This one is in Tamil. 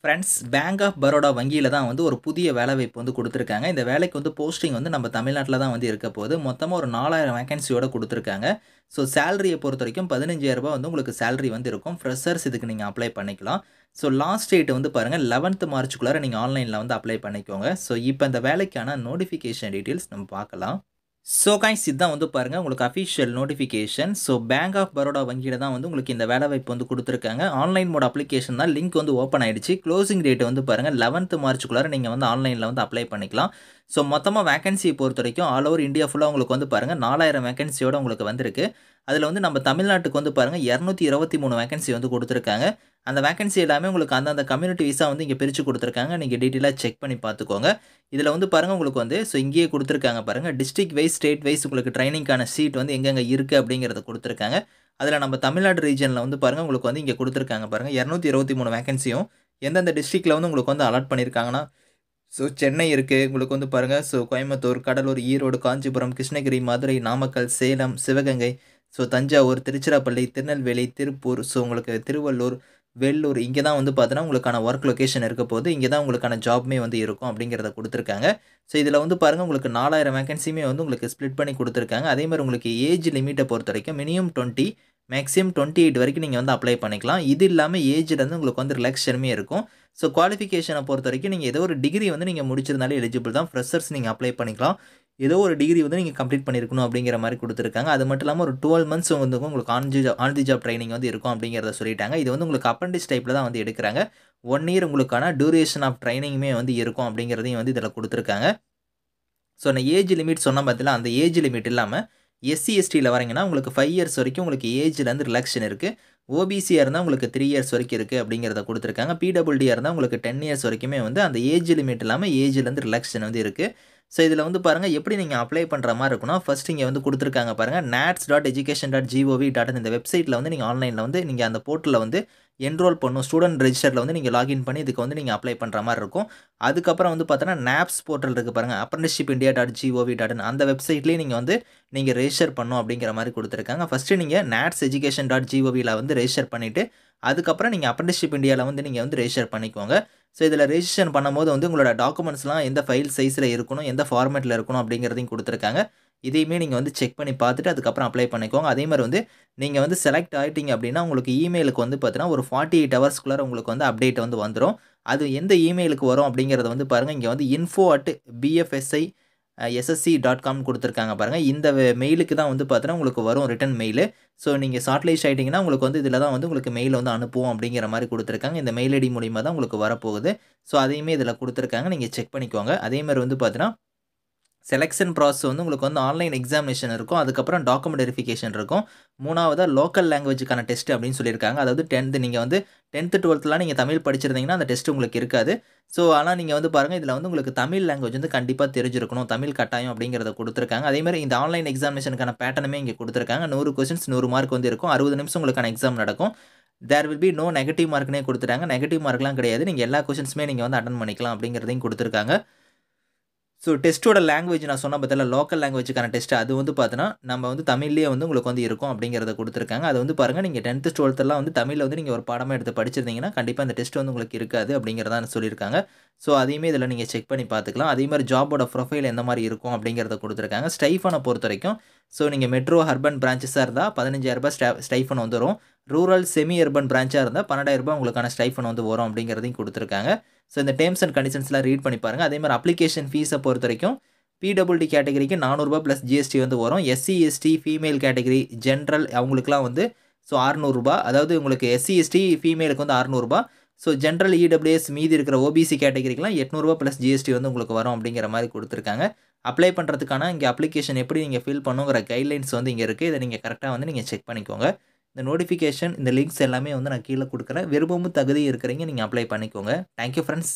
ஃப்ரெண்ட்ஸ் பேங்க் ஆஃப் பரோடா வங்கியில தான் வந்து ஒரு புதிய வேலைவாய்ப்பு வந்து குடுத்துருக்காங்க. இந்த வேலைக்கு வந்து போஸ்டிங் வந்து நம்ம தமிழ்நாட்ல தான் வந்து இருக்க போகுது. மொத்தமா ஒரு 4000 வேக்கன்சியோட குடுத்துருக்காங்க. ஸோ சேலரிய பொறுத்தவரைக்கும் ரூ. 15,000 வந்து உங்களுக்கு சேலரி வந்து இருக்கும். ஃப்ரெஷர்ஸ் இதுக்கு நீங்க அப்ளை பண்ணிக்கலாம். ஸோ லாஸ்ட் டேட் வந்து பாருங்க 11த் மார்ச்சுக்குள்ளார நீங்க ஆன்லைன்ல வந்து அப்ளை பண்ணிக்கோங்க. ஸோ இப்ப இந்த வேலைக்கான நோட்டிஃபிகேஷன் டீட்டெயில்ஸ் நம்ம பார்க்கலாம். ஸோ கைஸ் இதான் வந்து பாருங்க உங்களுக்கு official notification. So bank of Baroda வங்கியில தான் வந்து உங்களுக்கு இந்த வேலைவாய்ப்பு வந்து குடுத்துருக்காங்க. ஆன்லைன் மோட் அப்ளிகேஷன் தான் லிங்க் வந்து ஓப்பன் ஆயிடுச்சு. க்ளோசிங் டேட் வந்து பாருங்க 11த் மார்ச்சுக்குள்ளார நீங்க வந்து ஆன்லைன்ல வந்து அப்ளை பண்ணிக்கலாம். ஸோ மொத்தமா வேக்கன்சிய பொறுத்தவரைக்கும் ஆல் ஓவர் இந்தியா ஃபுல்லா உங்களுக்கு வந்து பாருங்க 4000 வேக்கன்சியோட உங்களுக்கு வந்திருக்கு. அதுல வந்து நம்ம தமிழ்நாட்டுக்கு வந்து பாருங்க 223 வேக்கன்சி வந்து குடுத்துருக்காங்க. அந்த வேக்கன்சி எல்லாமே உங்களுக்கு அந்தந்த கம்யூனிட்டி விசா வந்து இங்க பிரிச்சு குடுத்துருக்காங்க. நீங்க டீட்டெயிலா செக் பண்ணி பார்த்துக்கோங்க. இதுல வந்து பாருங்க உங்களுக்கு வந்து இங்கேயே குடுத்துருக்காங்க பாருங்க. டிஸ்ட்ரிக்ட் வைஸ், ஸ்டேட் வைஸ் உங்களுக்கு ட்ரெய்னிங்க்கான சீட் வந்து எங்கெங்க இருக்கு அப்படிங்கிறத குடுத்துருக்காங்க. அதுல நம்ம தமிழ்நாடு ரீஜியன்ல வந்து பாருங்க உங்களுக்கு வந்து இங்க குடுத்துருக்காங்க பாருங்க. 223 வேக்கன்சியும் எந்தெந்த டிஸ்ட்ரிக்ட்ல வந்து உங்களுக்கு வந்து அலாட் பண்ணியிருக்காங்கன்னா, சென்னை இருக்கு. உங்களுக்கு வந்து பாருங்க கோயம்புத்தூர், கடலூர், ஈரோடு, காஞ்சிபுரம், கிருஷ்ணகிரி, மதுரை, நாமக்கல், சேலம், சிவகங்கை, தஞ்சாவூர், திருச்சிராப்பள்ளி, திருநெல்வேலி, திருப்பூர், உங்களுக்கு திருவள்ளூர், வெள்ளூர் இங்க தான் வந்து பார்த்தீங்கன்னா, உங்களுக்கான வொர்க் லொகேஷன் இருக்க போது. இங்க தான் உங்களுக்கான ஜாப்மே வந்து இருக்கும் அப்படிங்கிறத குடுத்துருக்காங்க. இதுல வந்து பாருங்க உங்களுக்கு 4000 வேக்கன்சியுமே வந்து உங்களுக்கு ஸ்ப்ளிட் பண்ணி குடுத்துருக்காங்க. அதே மாரி உங்களுக்கு ஏஜ் லிமிட்ட பொறுத்தவரைக்கும் மினிமம் 20 மேக்ஸிமம் 28 வரைக்கும் நீங்க வந்து அப்ளை பண்ணிக்கலாம். இது இல்லாம ஏஜ்ல இருந்து உங்களுக்கு வந்து ரிலாக்சேஷனுமே இருக்கும். குவாலிஃபிகேஷன பொறுத்தவரைக்கும் நீங்க ஏதோ ஒரு டிகிரி வந்து நீங்க முடிச்சிருந்தாலே எலிஜிபிள் தான். ஃப்ரெஷர்ஸ் நீங்க அப்ளை பண்ணிக்கலாம். ஏதோ ஒரு டிகிரி வந்து நீங்க கம்ப்ளீட் பண்ணியிருக்கணும் அப்படிங்கிற மாரி குடுத்துருக்காங்க. அது மட்டும் இல்லாம ஒரு 12 மந்த்ஸ் வந்து உங்களுக்கு ஆன் தி ஜாப் ட்ரெய்னிங் வந்து இருக்கும் அப்படிங்கிறத சொல்லிட்டாங்க. இது வந்து உங்களுக்கு அப்ரண்டிஸ் டைப்ல தான் வந்து எடுக்குறாங்க. 1 இயர் உங்களுக்கான டியூரேஷன் ஆஃப் ட்ரெய்னிங்குமே வந்து இருக்கும் அப்படிங்கிறதையும் வந்து இதுல குடுத்துருக்காங்க. நான் ஏஜ் லிமிட் சொன்னேன் பார்த்தீங்களா, அந்த ஏஜ் லிமிட் இல்லாம எஸ்சி, எஸ்டில வரீங்கன்னா உங்களுக்கு 5 இயர்ஸ் வரைக்கும் உங்களுக்கு ஏஜ்லேருந்து ரிலாக்சேஷன் இருக்கு. ஓபிசியா இருந்தா உங்களுக்கு 3 இயர்ஸ் வரைக்கும் இருக்கு அப்படிங்கிறத குடுத்துருக்காங்க. பிடபிள்யூடியா இருந்தா உங்களுக்கு 10 இயர்ஸ் வரைக்குமே வந்து அந்த ஏஜ் லிமிட் இல்லாம ஏஜ்லேருந்து ரிலாக்சேஷன் வந்து இருக்கு. இதுல வந்து பாருங்க எப்படி நீங்க அப்ளை பண்ற மாரி இருக்கும்னா, ஃபர்ஸ்ட் இங்க வந்து குடுத்துருக்காங்க பாருங்க. nats.education.gov.in இந்த வெப்சைட்ல வந்து நீங்க ஆன்லைன்ல வந்து நீங்க அந்த போர்ட்டல்ல வந்து என்ரோல் பண்ணணும். ஸ்டூடண்ட் ரெஜிஸ்டர்ல வந்து நீங்க லாகின் பண்ணி இதுக்கு வந்து நீங்க அப்ளை பண்ற மாரி இருக்கும். அதுக்கப்புறம் வந்து பார்த்தீங்கன்னா, நாப்ஸ் போர்ட்டல் இருக்கு பாருங்க. apprenticeshipindia.gov.in அந்த வெப்சைட்லயே நீங்க வந்து நீங்க ரெஜிஸ்டர் பண்ணணும் அப்படிங்கிற மாரி குடுத்துருக்காங்க. ஃபர்ஸ்ட் நீங்க natseducation.gov.ல வந்து ரெஜிஸ்டர் பண்ணிட்டு, அதுக்கப்புறம் நீங்க apprenticeship indiaல வந்து நீங்க வந்து ரெஜிஸ்டர் பண்ணிக்கோங்க. இதுல ரெஜிஸ்ட்ரேஷன் பண்ணும்போது வந்து உங்களோட டாக்குமெண்ட்ஸ்லாம் எந்த ஃபைல் சைஸ்ல இருக்கணும், எந்த ஃபார்மேட்ல இருக்கணும் அப்படிங்கிறதையும் குடுத்துருக்காங்க. இதையுமே நீங்க வந்து செக் பண்ணி பார்த்துட்டு அதுக்கப்புறம் அப்ளை பண்ணிக்கோங்க. அதே மாரி வந்து நீங்க வந்து செலக்ட் ஆயிட்டீங்க அப்படின்னா, உங்களுக்கு இமெயிலுக்கு வந்து பார்த்தீங்கன்னா, ஒரு 48 ஹவர்ஸ்க்குள்ளார உங்களுக்கு வந்து அப்டேட் வந்து வந்துரும். அது எந்த இமெயிலுக்கு வரும் அப்படிங்கிறத வந்து பாருங்க. இங்க வந்து info@bfsiSSC.com குடுத்துருக்காங்க பாருங்க. இந்த மெயிலுக்கு தான் வந்து பார்த்தீங்கன்னா, உங்களுக்கு வரும் ரிட்டர்ன் மெயிலு. நீங்க ஷார்ட் லிஸ்ட் ஆயிட்டீங்கன்னா, உங்களுக்கு வந்து இதுல தான் வந்து உங்களுக்கு மெயில் வந்து அனுப்புவோம் அப்படிங்கிற மாரி குடுத்துருக்காங்க. இந்த மெயில் ஐடி மூலியமா தான் உங்களுக்கு வரப்போகுது. அதையுமே இதுல குடுத்துருக்காங்க. நீங்க செக் பண்ணிக்கோங்க. அதே மாரி வந்து பார்த்தீங்கன்னா, செலக்ஷன் ப்ராசஸ் வந்து உங்களுக்கு வந்து ஆன்லைன் எக்ஸாமினேஷன் இருக்கும். அதுக்கப்புறம் டாக்குமெண்ட் வெரிஃபிகேஷன் இருக்கும். 3வதா லோக்கல் லாங்குவேஜ்க்கான டெஸ்ட் அப்படின்னு சொல்லியிருக்காங்க. அதாவது 10த் நீங்க வந்து 10த், 12த்லாம் நீங்க தமிழ் படிச்சிருந்தீங்கன்னா, அந்த டெஸ்ட் உங்களுக்கு இருக்காது. ஆனா நீங்க வந்து பாருங்க, இதுல வந்து உங்களுக்கு தமிழ் லாங்குவேஜ் வந்து கண்டிப்பா தெரிஞ்சிருக்கணும். தமிழ் கட்டாயம் அப்படிங்கிறத குடுத்துருக்காங்க. அதே மாரி இந்த ஆன்லைன் எக்ஸாமினேஷனுக்கான பேட்டர்னுமே இங்க குடுத்துருக்காங்க. 100 கொஸ்டின்ஸ் 100 மார்க் வந்து இருக்கும். 60 நிமிஷம் உங்களுக்கான எக்ஸாம் நடக்கும். There will be no negative மார்க்னே குடுத்துட்டாங்க. நெகட்டிவ் மார்க்லாம் கிடையாது. நீங்க எல்லா கொஸ்டின்ஸுமே நீங்க வந்து அட்டெண்ட் பண்ணிக்கலாம் அப்படிங்கிறதையும் குடுத்துருக்காங்க. டெஸ்ட்டோட லாங்குவேஜ் நான் சொன்னேன் பார்த்தீங்களா, லோக்கல் லாங்குவேஜ்க்கான டெஸ்ட் அது வந்து பார்த்தீங்கன்னா, நம்ம வந்து தமிழ்லயே வந்து உங்களுக்கு வந்து இருக்கும் அப்படிங்கிறத குடுத்துருக்காங்க. அது வந்து பாருங்க நீங்க 10த், 12த்லாம் வந்து தமிழ்ல வந்து நீங்க ஒரு பாடமா எடுத்து படிச்சிருந்தீங்கன்னா, கண்டிப்பா இந்த டெஸ்ட் வந்து உங்களுக்கு இருக்காது அப்படிங்கிறத சொல்லியிருக்காங்க. அதையுமே இதுல நீங்க செக் பண்ணி பார்த்துக்கலாம். அதே மாரி ஜாபோட ப்ரொஃபைல் எந்த மாரி இருக்கும் அப்படிங்கிறத குடுத்துருக்காங்க. ஸ்டைஃபன பொறுத்தவரைக்கும், நீங்க மெட்ரோ, அர்பன் பிரான்ச்சஸா இருந்தா ரூ. 15,000 ஸ்டைஃபன் வந்துரும். ரூரல், செமி அர்பன் பிரான்ச்சா இருந்தா ரூ. 12,000 உங்களுக்கான ஸ்டைஃபன் வந்து வரும் அப்படிங்கிறதையும் குடுத்துருக்காங்க. இந்த டெர்ம்ஸ் அண்ட் கண்டிஷன்ஸ்லாம் ரீட் பண்ணி பாருங்க. அதே மாரி அப்ளிகேஷன் ஃபீஸ பொறுத்தவரைக்கும், பிடபிள்யூடி கேட்டகரிக்கு ரூ. 400 பிளஸ் ஜிஎஸ்டி வந்து வரும். SC, ST, female category, general அவங்களுக்குலாம் வந்து ரூ. 600 அதாவது உங்களுக்கு எஸ்சி, எஸ்டி, ஃபீமேலுக்கு வந்து ரூ. 600 ஜெனரல், இடபிள்யூஎஸ் மீதி இருக்கிற ஓபிசி கேட்டகரிக்குலாம் ரூ. 800 பிளஸ் ஜிஎஸ்டி வந்து உங்களுக்கு வரும் அப்படிங்கிற மாரி குடுத்துருக்காங்க. அப்ளை பண்றதுக்கான இங்க அப்ளிகேஷன் எப்படி நீங்க ஃபில் பண்ணணுங்கிற கைட்லைன்ஸ் வந்து இங்க இருக்கு. இத நீங்க கரெக்ட்டா வந்து நீங்க செக் பண்ணிக்கோங்க. இந்த நோட்டிஃபிகேஷன், இந்த லிங்க்ஸ் எல்லாமே வந்து நான் கீழ குடுக்குறேன். விருப்பமும் தகுதியும் இருக்கிறவங்க நீங்க அப்ளை பண்ணிக்கோங்க. Thank you friends.